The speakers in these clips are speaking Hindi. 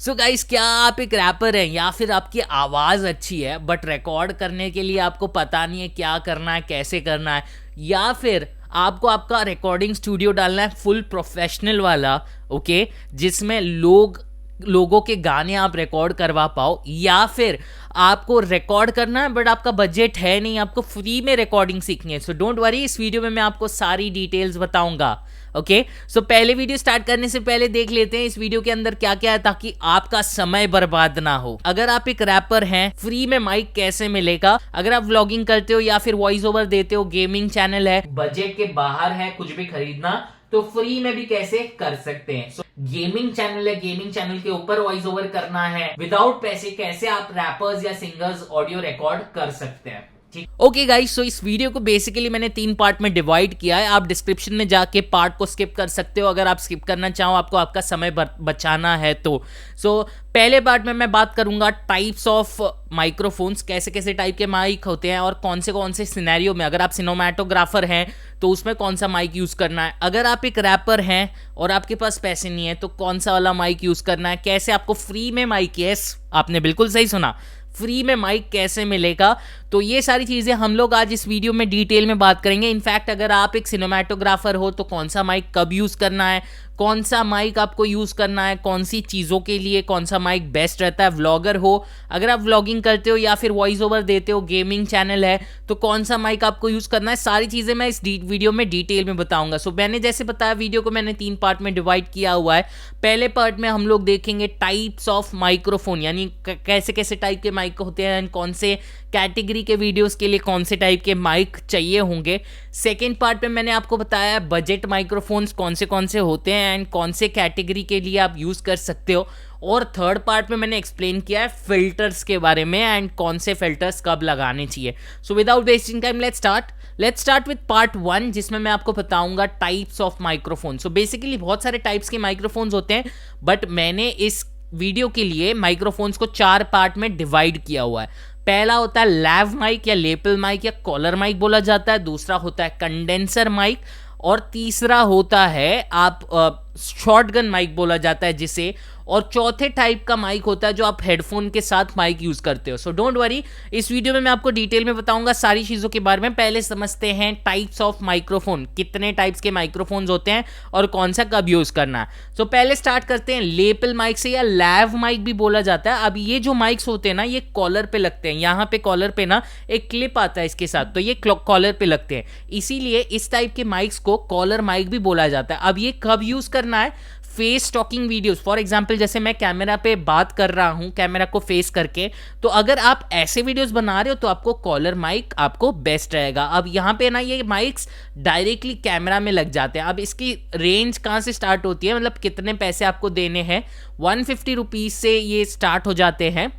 सो गाइस, क्या आप एक रैपर हैं या फिर आपकी आवाज़ अच्छी है बट रिकॉर्ड करने के लिए आपको पता नहीं है क्या करना है, कैसे करना है, या फिर आपको आपका रिकॉर्डिंग स्टूडियो डालना है फुल प्रोफेशनल वाला, ओके, जिसमें लोगों के गाने आप रिकॉर्ड करवा पाओ, या फिर आपको रिकॉर्ड करना है बट आपका बजट है नहीं, आपको फ्री में रिकॉर्डिंग सीखनी है। सो डोंट वरी, इस वीडियो में मैं आपको सारी डिटेल्स बताऊंगा। ओके, सो पहले वीडियो स्टार्ट करने से पहले देख लेते हैं इस वीडियो के अंदर क्या क्या है, ताकि आपका समय बर्बाद ना हो। अगर आप एक रैपर हैं, फ्री में माइक कैसे मिलेगा? अगर आप व्लॉगिंग करते हो या फिर वॉइस ओवर देते हो, गेमिंग चैनल है, बजट के बाहर है कुछ भी खरीदना, तो फ्री में भी कैसे कर सकते हैं। गेमिंग चैनल है, गेमिंग चैनल के ऊपर वॉइस ओवर करना है विदाउट पैसे, कैसे आप रैपर्स या सिंगर्स ऑडियो रिकॉर्ड कर सकते हैं। ओके गाइस, सो इस वीडियो को बेसिकली मैंने 3 पार्ट में डिवाइड किया है। आप डिस्क्रिप्शन में जाके पार्ट को स्किप कर सकते हो अगर आप स्किप करना चाहो, आपको आपका समय बचाना है तो। सो पहले पार्ट में मैं बात करूंगा टाइप्स ऑफ माइक्रोफोन्स, कैसे कैसे टाइप के माइक होते हैं और कौन से सिनेरियो में, अगर आप सिनेमैटोग्राफर हैं तो उसमें कौन सा माइक यूज करना है, अगर आप एक रैपर हैं और आपके पास पैसे नहीं है तो कौन सा वाला माइक यूज करना है, कैसे आपको फ्री में माइक, यस आपने बिल्कुल सही सुना, फ्री में माइक कैसे मिलेगा। तो ये सारी चीज़ें हम लोग आज इस वीडियो में डिटेल में बात करेंगे। इनफैक्ट अगर आप एक सिनेमैटोग्राफर हो तो कौन सा माइक कब यूज़ करना है, कौन सा माइक आपको यूज़ करना है, कौन सी चीज़ों के लिए कौन सा माइक बेस्ट रहता है। व्लॉगर हो, अगर आप व्लॉगिंग करते हो या फिर वॉइस ओवर देते हो, गेमिंग चैनल है, तो कौन सा माइक आपको यूज़ करना है, सारी चीज़ें मैं इस वीडियो में डिटेल में बताऊंगा। सो मैंने जैसे बताया, वीडियो को मैंने 3 पार्ट में डिवाइड किया हुआ है। पहले पार्ट में हम लोग देखेंगे टाइप्स ऑफ माइक्रोफोन, यानी कैसे कैसे टाइप के माइक होते हैं, कौन से कैटेगरी के वीडियोस के लिए कौन से टाइप के माइक चाहिए होंगे। सेकेंड पार्ट में मैंने आपको बताया बजट माइक्रोफोन्स कौन से होते हैं एंड कौन से कैटेगरी के लिए आप यूज़ कर सकते हो। और थर्ड पार्ट में मैंने एक्सप्लेन किया है फिल्टर्स के बारे में एंड कौन से फिल्टर्स कब लगाने चाहिए। So without wasting time let's start with part 1, जिसमें मैं आपको बताऊंगा types of microphone. So basically बहुत सारे टाइप्स के माइक्रोफोन्स होते हैं, बट मैंने इस वीडियो के लिए माइक्रोफोन्स को 4 पार्ट में डिवाइड किया हुआ है। पहला होता है लैव माइक या लेपल माइक या कॉलर माइक बोला जाता है, दूसरा होता है कंडेंसर माइक, और तीसरा होता है आप शॉटगन माइक बोला जाता है जिसे, और चौथे टाइप का माइक होता है जो आप हेडफोन के साथ माइक यूज करते हो। सो डोंट वरी, इस वीडियो में मैं आपको डिटेल में बताऊंगा सारी चीजों के बारे में। पहले समझते हैं टाइप्स ऑफ माइक्रोफोन, कितने टाइप्स के माइक्रोफोन्स होते हैं और कौन सा कब यूज करना है। सो पहले स्टार्ट करते हैं लेपल माइक से, या लैव माइक भी बोला जाता है। अब ये जो माइक्स होते हैं ना, ये कॉलर पे लगते हैं, यहाँ पे कॉलर पे ना एक क्लिप आता है इसके साथ, तो ये कॉलर पे लगते हैं, इसीलिए इस टाइप के माइक्स को कॉलर माइक भी बोला जाता है। अब ये कब यूज करना है? Face talking videos, for example जैसे मैं कैमरा पे बात कर रहा हूं कैमरा को फेस करके, तो अगर आप ऐसे वीडियोस बना रहे हो तो आपको कॉलर माइक आपको बेस्ट रहेगा। अब यहाँ पे ना ये माइक्स डायरेक्टली कैमरा में लग जाते हैं। अब इसकी रेंज कहाँ से स्टार्ट होती है, मतलब कितने पैसे आपको देने हैं, 150 रुपीज से ये स्टार्ट हो जाते हैं।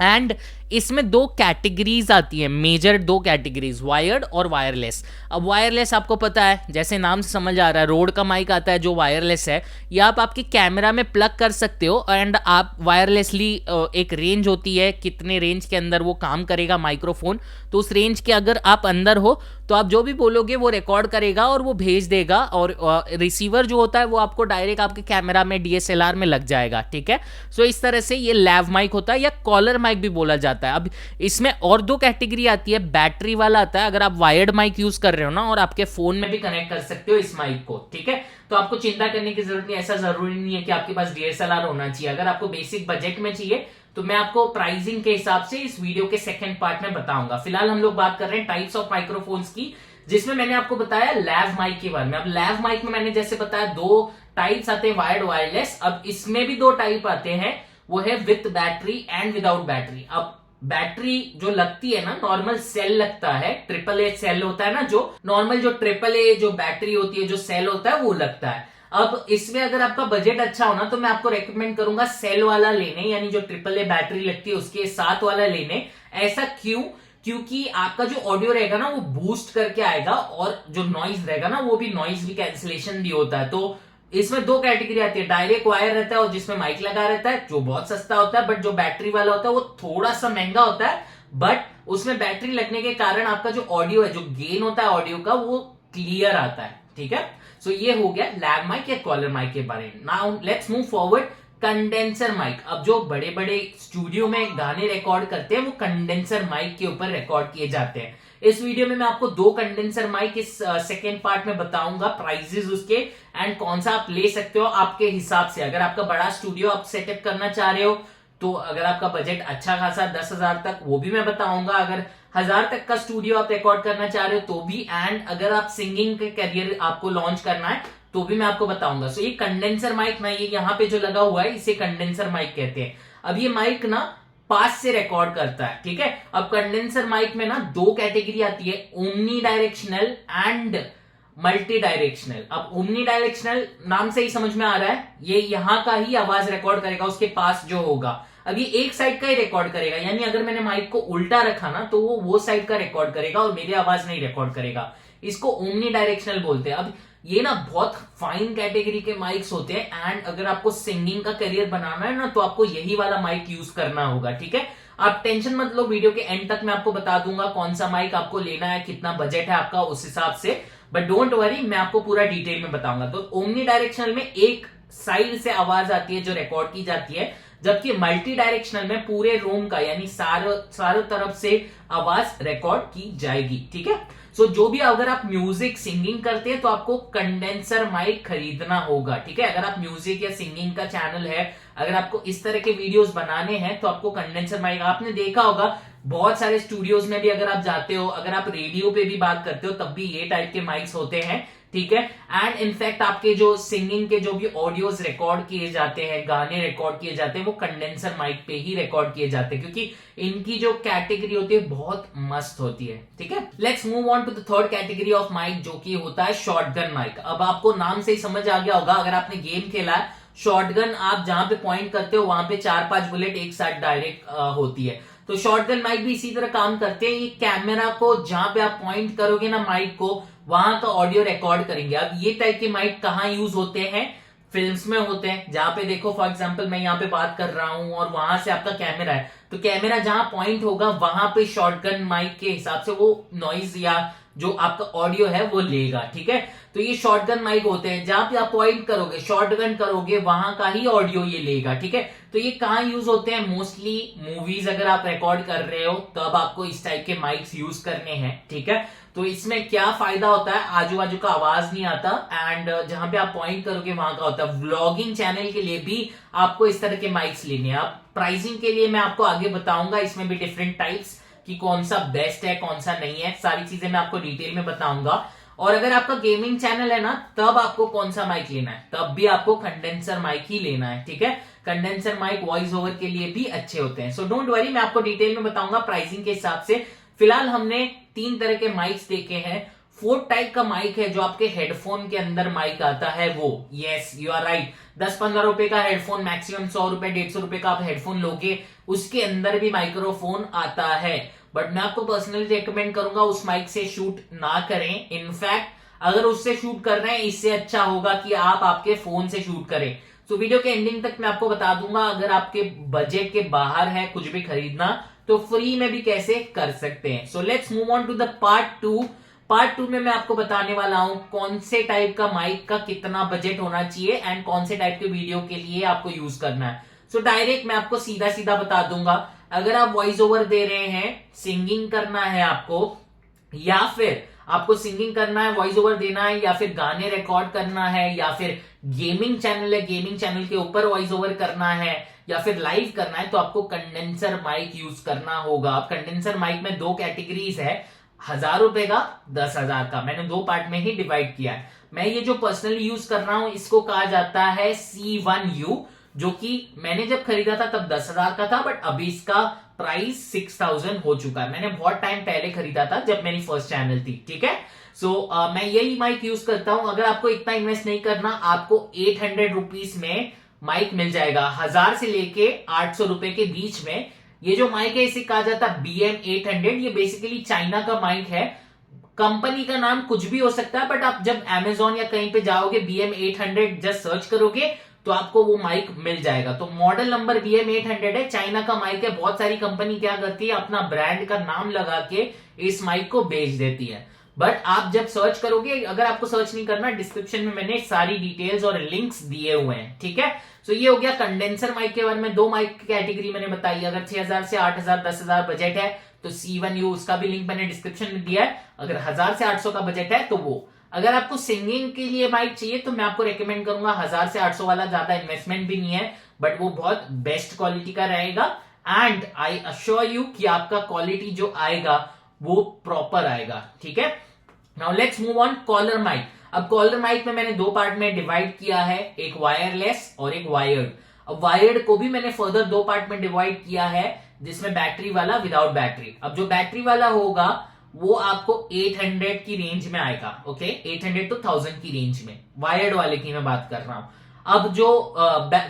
एंड इसमें 2 कैटेगरीज आती है, मेजर 2 कैटेगरीज, वायर्ड और वायरलेस। अब वायरलेस आपको पता है, जैसे नाम से समझ आ रहा है, रोड का माइक आता है जो वायरलेस है, या आप आपके कैमरा में प्लग कर सकते हो एंड आप वायरलेसली, एक रेंज होती है कितने रेंज के अंदर वो काम करेगा माइक्रोफोन, तो उस रेंज के अगर आप अंदर हो तो आप जो भी बोलोगे वो रिकॉर्ड करेगा और वो भेज देगा, और रिसीवर जो होता है वो आपको डायरेक्ट आपके कैमरा में DSLR में लग जाएगा, ठीक है। सो इस तरह से ये लैव माइक होता है, या कॉलर माइक भी बोला जाता है। अब इसमें और 2 कैटेगरी आती है, बैटरी वाला आता है, अगर आप वायर्ड माइक यूज कर रहे हो ना और आपके फोन में भी कनेक्ट कर सकते हो इस माइक को, ठीक है, तो आपको चिंता करने की जरूरत नहीं। ऐसा जरूरी नहीं है कि आपके पास DSLR होना चाहिए। अगर आपको बेसिक बजट में चाहिए तो मैं आपको प्राइसिंग के हिसाब से इस वीडियो के सेकंड पार्ट में बताऊंगा। फिलहाल हम लोग बात कर रहे हैं टाइप्स ऑफ माइक्रोफोन्स की, जिसमें मैंने आपको बताया लैव माइक के बारे में। अब लैव माइक में मैंने जैसे बताया 2 टाइप्स आते हैं, वायर्ड वायरलेस। अब इसमें भी 2 टाइप आते हैं, वो है with battery and without battery. अब बैटरी जो लगती है ना, नॉर्मल सेल लगता है, AAA सेल होता है ना, जो नॉर्मल जो AAA जो बैटरी होती है, जो सेल होता है वो लगता है। अब इसमें अगर आपका बजट अच्छा हो ना तो मैं आपको रेकमेंड करूंगा सेल वाला लेने, यानी जो AAA बैटरी लगती है उसके साथ वाला लेने। ऐसा क्यों? क्योंकि आपका जो ऑडियो रहेगा ना वो बूस्ट करके आएगा, और जो नॉइज रहेगा ना वो भी नॉइज भी कैंसिलेशन भी होता है। तो इसमें 2 कैटेगरी आती है, डायरेक्ट वायर रहता है और जिसमें माइक लगा रहता है, जो बहुत सस्ता होता है, बट जो बैटरी वाला होता है वो थोड़ा सा महंगा होता है, बट उसमें बैटरी लगने के कारण आपका जो ऑडियो है, जो गेन होता है ऑडियो का, वो क्लियर आता है, ठीक है। सो ये हो गया लैव माइक या कॉलर माइक के बारे में। Now let's move forward condenser mic. अब जो बड़े बड़े स्टूडियो में गाने रिकॉर्ड करते हैं वो कंडेंसर माइक के ऊपर रिकॉर्ड किए जाते हैं। इस वीडियो में मैं आपको 2 कंडेंसर माइक इस सेकेंड पार्ट में बताऊंगा, प्राइजेस उसके एंड कौन सा आप ले सकते हो आपके हिसाब से। अगर आपका बड़ा स्टूडियो आप सेटअप करना चाह रहे हो तो अगर आपका बजट अच्छा खासा 10,000 तक, वो भी मैं बताऊंगा। अगर 1,000 तक का स्टूडियो आप रिकॉर्ड करना चाह रहे हो तो भी, एंड अगर आप सिंगिंग के करियर आपको लॉन्च करना है तो भी मैं आपको बताऊंगा। सो ये कंडेंसर माइक ना, ये यहाँ पे जो लगा हुआ है इसे कंडेंसर माइक कहते हैं। अब ये माइक ना पास से रिकॉर्ड करता है, ठीक है। अब कंडेंसर माइक में ना 2 कैटेगरी आती है, omni directional and multi directional. अब ओमनी डायरेक्शनल नाम से ही समझ में आ रहा है, ये यहां का ही आवाज रिकॉर्ड करेगा उसके पास जो होगा। अब ये एक साइड का ही रिकॉर्ड करेगा, यानी अगर मैंने माइक को उल्टा रखा ना तो वो साइड का रिकॉर्ड करेगा और मेरी आवाज नहीं रिकॉर्ड करेगा। इसको ओमनी डायरेक्शनल बोलते हैं। अब ये ना बहुत फाइन कैटेगरी के माइक्स होते हैं एंड अगर आपको सिंगिंग का करियर बनाना है ना तो आपको यही वाला माइक यूज करना होगा, ठीक है। आप टेंशन मत लो, वीडियो के एंड तक मैं आपको बता दूंगा कौन सा माइक आपको लेना है, कितना बजट है आपका, उस हिसाब से। बट डोंट वरी, मैं आपको पूरा डिटेल में बताऊंगा। तो ओमनी डायरेक्शनल में एक साइड से आवाज आती है जो रिकॉर्ड की जाती है, जबकि मल्टी डायरेक्शनल में पूरे रूम का यानी सारों तरफ से आवाज रिकॉर्ड की जाएगी, ठीक है। सो जो भी अगर आप म्यूजिक सिंगिंग करते हैं तो आपको कंडेंसर माइक खरीदना होगा, ठीक है। अगर आप म्यूजिक या सिंगिंग का चैनल है, अगर आपको इस तरह के वीडियोस बनाने हैं तो आपको कंडेंसर माइक, आपने देखा होगा बहुत सारे स्टूडियोज में भी अगर आप जाते हो, अगर आप रेडियो पे भी बात करते हो तब भी ये टाइप के माइक्स होते हैं, ठीक है। एंड इनफैक्ट आपके जो सिंगिंग के जो भी ऑडियोज रिकॉर्ड किए जाते हैं, गाने रिकॉर्ड किए जाते हैं, वो कंडेंसर माइक पे ही रिकॉर्ड किए जाते हैं, क्योंकि इनकी जो कैटेगरी होती है बहुत मस्त होती है, ठीक है। Let's move on to the third category of mic, जो कि होता है शॉटगन माइक। अब आपको नाम से ही समझ आ गया होगा, अगर आपने गेम खेला है, शॉटगन आप जहां पे पॉइंट करते हो वहां पे 4-5 बुलेट एक साथ डायरेक्ट होती है। तो शॉटगन माइक भी इसी तरह काम करते हैं। ये कैमरा को जहां पे आप पॉइंट करोगे ना माइक को, वहां का ऑडियो रिकॉर्ड करेंगे। अब ये टाइप के माइक कहाँ यूज होते हैं? फिल्म्स में होते हैं, जहां पे देखो फॉर एग्जांपल मैं यहाँ पे बात कर रहा हूं और वहां से आपका कैमरा है, तो कैमरा जहां पॉइंट होगा वहां पे शॉटगन माइक के हिसाब से वो नॉइज या जो आपका ऑडियो है वो लेगा, ठीक है। तो ये शॉटगन माइक होते हैं, जहां पे आप पॉइंट करोगे, शॉटगन करोगे, वहां का ही ऑडियो ये लेगा, ठीक है। तो ये कहाँ यूज होते हैं? मोस्टली मूवीज अगर आप रिकॉर्ड कर रहे हो तब आपको इस टाइप के माइक्स यूज करने हैं, ठीक है। तो इसमें क्या फायदा होता है? आजू बाजू का आवाज नहीं आता एंड जहां पे आप पॉइंट करोगे वहां का होता है। व्लॉगिंग चैनल के लिए भी आपको इस तरह के माइक्स लेने हैं। आप प्राइसिंग के लिए मैं आपको आगे बताऊंगा, इसमें भी डिफरेंट टाइप्स कि कौन सा बेस्ट है कौन सा नहीं है, सारी चीजें मैं आपको डिटेल में बताऊंगा। और अगर आपका गेमिंग चैनल है ना, तब आपको कौन सा माइक लेना है? तब भी आपको कंडेंसर माइक ही लेना है, ठीक है। कंडेंसर माइक वॉइस ओवर के लिए भी अच्छे होते हैं। सो डोंट वरी, मैं आपको डिटेल में बताऊंगा प्राइसिंग के हिसाब से। फिलहाल हमने 3 तरह के माइक्स देखे हैं। 4th टाइप का माइक है जो आपके हेडफोन के अंदर माइक आता है वो, यस यू आर राइट। 10-15 रुपए का हेडफोन, मैक्सिमम 100 रुपए 150 रुपए का आप हेडफोन लोगे, उसके अंदर भी माइक्रोफोन आता है। बट मैं आपको पर्सनली रिकमेंड करूंगा उस माइक से शूट ना करें। इनफैक्ट अगर उससे शूट कर रहे हैं, इससे अच्छा होगा कि आप आपके फोन से शूट करें। तो वीडियो के एंडिंग तक मैं आपको बता दूंगा, अगर आपके बजट के बाहर है कुछ भी खरीदना तो फ्री में भी कैसे कर सकते हैं। So let's move on to the part 2। Part 2 में मैं आपको बताने वाला हूं कौन से टाइप का माइक का कितना बजट होना चाहिए एंड कौन से टाइप के वीडियो के लिए आपको यूज करना है। सो डायरेक्ट मैं आपको सीधा सीधा बता दूंगा, अगर आप वॉइस ओवर दे रहे हैं, सिंगिंग करना है आपको, या फिर आपको सिंगिंग करना है, वॉइस ओवर देना है, या फिर गाने रिकॉर्ड करना है, या फिर गेमिंग चैनल है, गेमिंग चैनल के ऊपर वॉइस ओवर करना है, या फिर लाइव करना है, तो आपको कंडेंसर माइक यूज करना होगा। अब कंडेंसर माइक में 2 कैटेगरीज है, 1,000 रुपए का, 10,000 का। मैंने 2 पार्ट में ही डिवाइड किया है। मैं ये जो पर्सनली यूज कर रहा हूं इसको कहा जाता है C1U, जो कि मैंने जब खरीदा था तब 10,000 का था, बट अभी इसका प्राइस 6,000 हो चुका है। मैंने बहुत टाइम पहले खरीदा था जब मेरी फर्स्ट चैनल थी, ठीक है। सो मैं यही माइक यूज करता हूं। अगर आपको इतना इन्वेस्ट नहीं करना, आपको 800 रुपीज में माइक मिल जाएगा, 1000 से लेके 800 रुपए के बीच में। ये जो माइक है इसे कहा जाता है BM800। ये बेसिकली चाइना का माइक है, कंपनी का नाम कुछ भी हो सकता है, बट आप जब Amazon या कहीं पे जाओगे BM800 जस्ट सर्च करोगे तो आपको वो माइक मिल जाएगा। तो मॉडल नंबर BM800 है, चाइना का माइक है। बहुत सारी कंपनी क्या करती है, अपना ब्रांड का नाम लगा के इस माइक को बेच देती है। बट आप जब सर्च करोगे, अगर आपको सर्च नहीं करना, डिस्क्रिप्शन में मैंने सारी डिटेल्स और लिंक्स दिए हुए हैं, ठीक है। सो ये हो गया कंडेंसर माइक के बारे में। दो माइक की कैटेगरी मैंने बताई, अगर 6000 से 8000 10,000 बजट है तो C1U, उसका भी लिंक मैंने डिस्क्रिप्शन में दिया है। अगर 1000 से 800 का बजट है तो वो। अगर आपको सिंगिंग के लिए माइक चाहिए तो मैं आपको रेकमेंड करूंगा 1000 से 800 वाला, ज्यादा इन्वेस्टमेंट भी नहीं है, बट वो बहुत बेस्ट क्वालिटी का रहेगा। एंड आई अश्योर यू कि आपका क्वालिटी जो आएगा वो प्रॉपर आएगा, ठीक है। Now let's move on collar mic. अब कॉलर माइक में मैंने दो पार्ट में डिवाइड किया है, एक वायरलेस और एक वायर्ड। अब वायर्ड को भी मैंने फर्दर दो पार्ट में डिवाइड किया है, जिसमें बैटरी वाला, विदाउट बैटरी। अब जो बैटरी वाला होगा वो आपको 800 की रेंज में आएगा, ओके, 800 to 1000 की रेंज में, वायर्ड वाले की मैं बात कर रहा हूं। अब जो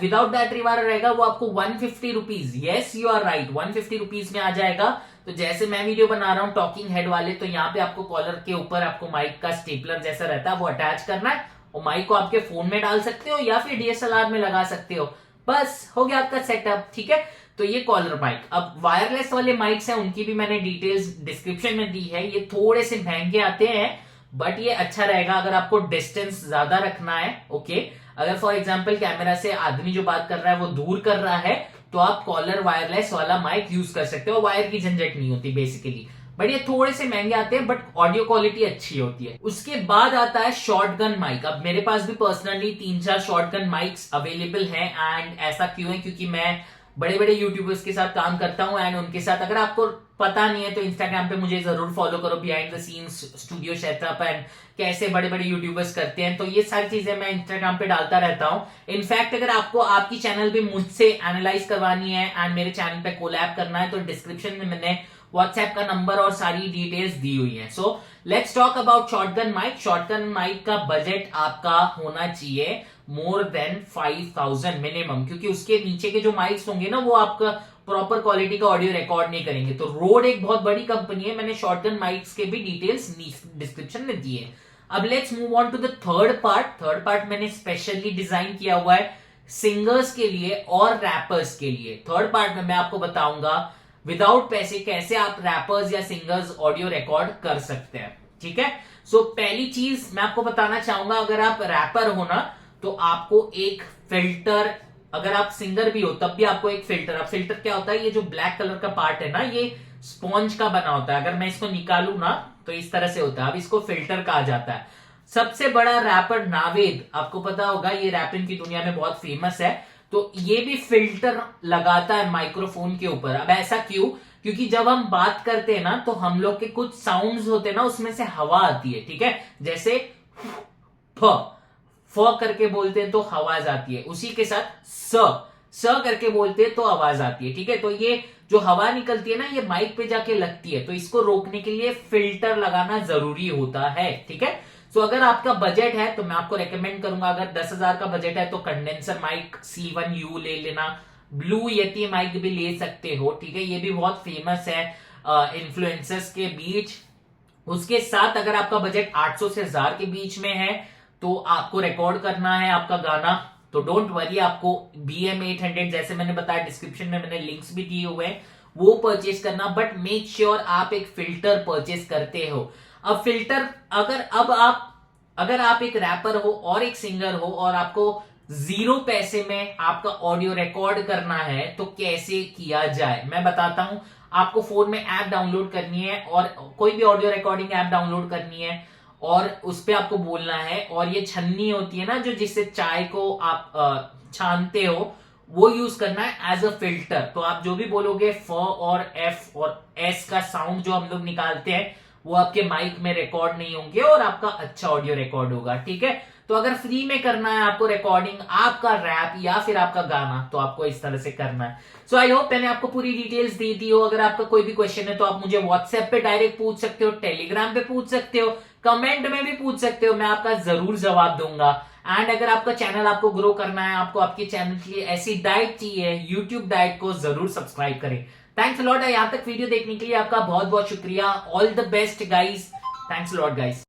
विदाउट बैटरी वाला रहेगा वो आपको 150 rupees, yes you are right, 150 rupees में आ जाएगा। तो जैसे मैं वीडियो बना रहा हूं टॉकिंग हेड वाले, तो यहाँ पे आपको कॉलर के ऊपर आपको माइक का स्टेपलर जैसा रहता है वो अटैच करना है, और माइक को आपके फोन में डाल सकते हो या फिर DSLR में लगा सकते हो, बस हो गया आपका सेटअप, ठीक है। तो ये कॉलर माइक। अब वायरलेस वाले माइक्स हैं, उनकी भी मैंने डिटेल्स डिस्क्रिप्शन में दी है। ये थोड़े से महंगे आते हैं, बट ये अच्छा रहेगा अगर आपको डिस्टेंस ज्यादा रखना है, ओके। अगर फॉर एग्जांपल कैमरा से आदमी जो बात कर रहा है वो दूर कर रहा है, तो आप कॉलर वायरलेस वाला माइक यूज कर सकते हो, वायर की झंझट नहीं होती बेसिकली। बट ये थोड़े से महंगे आते हैं, बट ऑडियो क्वालिटी अच्छी होती है। उसके बाद आता है शॉटगन माइक। अब मेरे पास भी पर्सनली 3-4 शॉटगन माइक्स अवेलेबल हैं, एंड ऐसा क्यों है, क्योंकि मैं बड़े बड़े यूट्यूबर्स के साथ काम करता हूं, एंड उनके साथ, अगर आपको पता नहीं है तो इंस्टाग्राम पे मुझे जरूर फॉलो करो, behind the scenes studio setup and कैसे बड़े बड़े यूट्यूबर्स करते हैं। तो ये सारी चीजें मैं इंस्टाग्राम पे डालता रहता हूं। इनफैक्ट अगर आपको आपकी चैनल भी मुझसे एनालाइज करवानी है एंड मेरे चैनल पे कोलैब करना है, तो डिस्क्रिप्शन में मैंने व्हाट्सएप का नंबर और सारी डिटेल्स दी हुई है। So let's talk about shotgun mic. Shotgun mic का बजट आपका होना चाहिए मोर देन 5000 मिनिमम, क्योंकि उसके नीचे के जो माइक्स होंगे ना वो आपका प्रॉपर क्वालिटी का ऑडियो रिकॉर्ड नहीं करेंगे। तो रोड एक बहुत बड़ी कंपनी है, मैंने शॉटगन माइक्स के भी डिटेल्स डिस्क्रिप्शन में दिए। अब let's move on to the third part. Third part मैंने स्पेशली डिजाइन किया हुआ है सिंगर्स के लिए और रैपर्स के लिए। थर्ड पार्ट में मैं आपको बताऊंगा विदाउट पैसे कैसे आप रैपर्स या सिंगर्स ऑडियो रिकॉर्ड कर सकते हैं, ठीक है। सो पहली चीज मैं आपको बताना चाहूंगा, अगर आप रैपर हो ना तो आपको एक फिल्टर, अगर आप सिंगर भी हो तब भी आपको एक फिल्टर। अब फिल्टर क्या होता है, ये जो ब्लैक कलर का पार्ट है ना, ये स्पॉन्ज का बना होता है। अगर मैं इसको निकालू ना तो इस तरह से होता है। अब इसको फिल्टर कहा जाता है। सबसे बड़ा रैपर नावेद, आपको पता होगा, ये रैपिंग की दुनिया में बहुत फेमस है, तो ये भी फिल्टर लगाता है माइक्रोफोन के ऊपर। अब ऐसा क्यों, क्योंकि जब हम बात करते हैं ना तो हम लोग के कुछ साउंड्स होते हैं ना, उसमें से हवा आती है, ठीक है। जैसे फ करके बोलते हैं तो आवाज आती है, उसी के साथ स करके बोलते हैं तो आवाज आती है, ठीक है। तो ये जो हवा निकलती है ना, ये माइक पे जाके लगती है, तो इसको रोकने के लिए फिल्टर लगाना जरूरी होता है, ठीक है। सो अगर आपका बजट है तो मैं आपको रेकमेंड करूंगा, अगर 10,000 का बजट है तो कंडेंसर माइक C1U ले लेना, ब्लू यती माइक भी ले सकते हो, ठीक है। ये भी बहुत फेमस है इन्फ्लुएंसर्स के बीच। उसके साथ अगर आपका बजट 800 से 1000 के बीच में है तो आपको रिकॉर्ड करना है आपका गाना, तो डोंट वरी, आपको BM800 जैसे मैंने बताया, डिस्क्रिप्शन में मैंने लिंक्स भी दिए हुए हैं, वो परचेज करना। बट मेक श्योर आप एक फिल्टर परचेज करते हो। अब फिल्टर अगर आप एक रैपर हो और एक सिंगर हो और आपको 0 पैसे में आपका ऑडियो रिकॉर्ड करना है तो कैसे किया जाए मैं बताता हूं। आपको फोन में ऐप डाउनलोड करनी है, और कोई भी ऑडियो रिकॉर्डिंग ऐप डाउनलोड करनी है, और उस पे आपको बोलना है, और ये छन्नी होती है ना जो जिससे चाय को आप छानते हो, वो यूज करना है एज अ फिल्टर। तो आप जो भी बोलोगे फ और एफ और एस का साउंड जो हम लोग निकालते हैं वो आपके माइक में रिकॉर्ड नहीं होंगे और आपका अच्छा ऑडियो रिकॉर्ड होगा, ठीक है। तो अगर फ्री में करना है आपको रिकॉर्डिंग आपका रैप या फिर आपका गाना, तो आपको इस तरह से करना है। सो आई होप मैंने आपको पूरी डिटेल्स दे दी हो। अगर आपका कोई भी क्वेश्चन है तो आप मुझे व्हाट्सएप पे डायरेक्ट पूछ सकते हो, टेलीग्राम पे पूछ सकते हो, कमेंट में भी पूछ सकते हो, मैं आपका जरूर जवाब दूंगा। एंड अगर आपका चैनल आपको ग्रो करना है, आपको आपके चैनल के लिए ऐसी डाइट चाहिए, यूट्यूब डाइट को जरूर सब्सक्राइब करें। थैंक्स अ लॉट, यहां तक वीडियो देखने के लिए आपका बहुत बहुत शुक्रिया। All the best guys, thanks a lot guys.